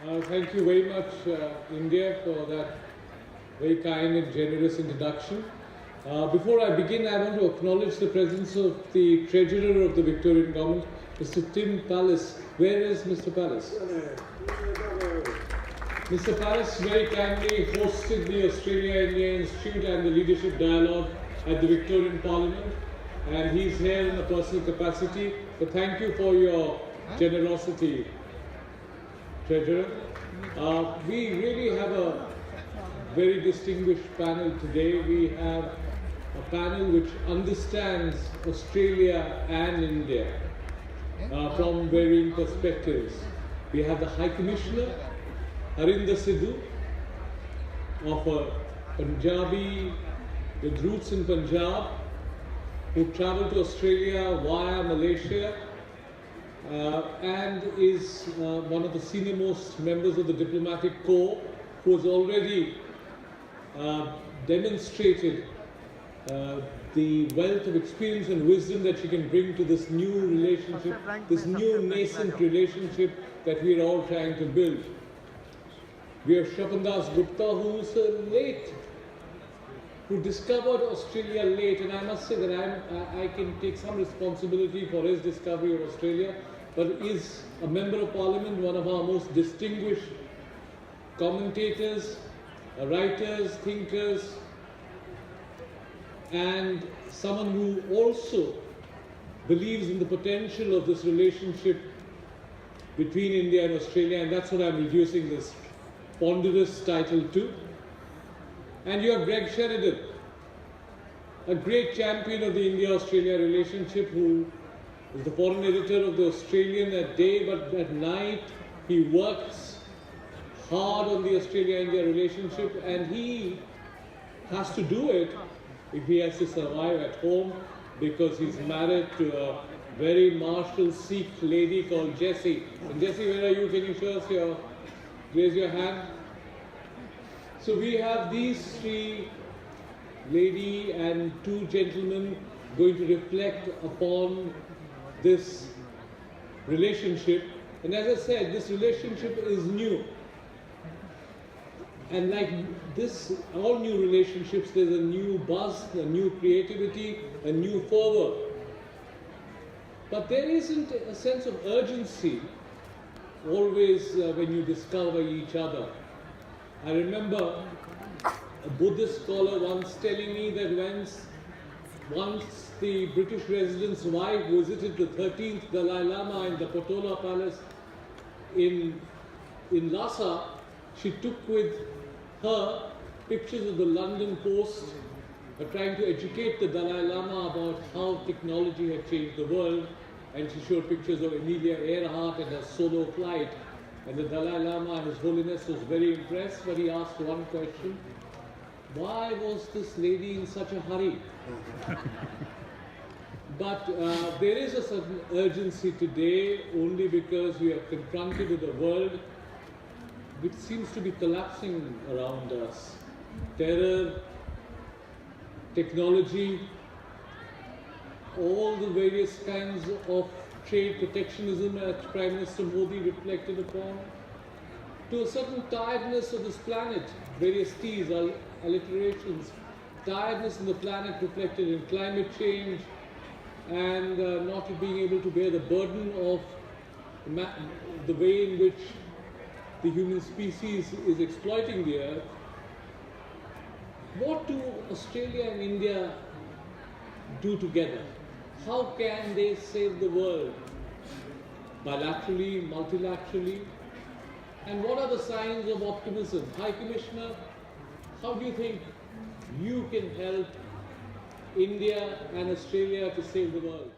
Thank you very much, India, for that very kind and generous introduction. Before I begin, I want to acknowledge the presence of the Treasurer of the Victorian Government, Mr. Tim Pallas. Where is Mr. Pallas? Mr. Pallas very kindly hosted the Australia-India Institute and the Leadership Dialogue at the Victorian Parliament, and he's here in a personal capacity. So thank you for your generosity, Treasurer. We really have a very distinguished panel today. We have a panel which understands Australia and India from varying perspectives. We have the High Commissioner, Harinder Sidhu, of a Punjabi with roots in Punjab, who travelled to Australia via Malaysia and is one of the senior-most members of the diplomatic corps, who has already demonstrated the wealth of experience and wisdom that she can bring to this new relationship, this new nascent relationship that we are all trying to build. We have Shapandas Gupta, who discovered Australia late, and I must say that I can take some responsibility for his discovery of Australia, but is a member of Parliament, one of our most distinguished commentators, writers, thinkers, and someone who also believes in the potential of this relationship between India and Australia, and that's what I'm reducing this ponderous title to. And you have Greg Sheridan, a great champion of the India-Australia relationship, who is the foreign editor of the Australian at day, but at night he works hard on the Australia-India relationship, and he has to do it if he has to survive at home, because he's married to a very martial Sikh lady called Jessie. And Jessie, where are you? Can you show us raise your hand? So we have these three lady and two gentlemen going to reflect upon this relationship. And as I said, this relationship is new. And like this, all new relationships, there's a new buzz, a new creativity, a new fervor. But there isn't a sense of urgency always when you discover each other. I remember a Buddhist scholar once telling me that once the British resident's wife visited the 13th Dalai Lama in the Potala Palace in Lhasa, she took with her pictures of the London Post, trying to educate the Dalai Lama about how technology had changed the world, and she showed pictures of Amelia Earhart and her solo flight. And the Dalai Lama, His Holiness, was very impressed, but he asked one question: why was this lady in such a hurry? But there is a certain urgency today, only because we are confronted with a world which seems to be collapsing around us. Terror, technology, all the various kinds of trade protectionism that Prime Minister Modi reflected upon, to a certain tiredness of this planet, various T's, alliterations, tiredness in the planet reflected in climate change, and not being able to bear the burden of the way in which the human species is exploiting the earth. What do Australia and India do together? How can they save the world? Bilaterally, multilaterally? And what are the signs of optimism? High Commissioner, how do you think you can help India and Australia to save the world?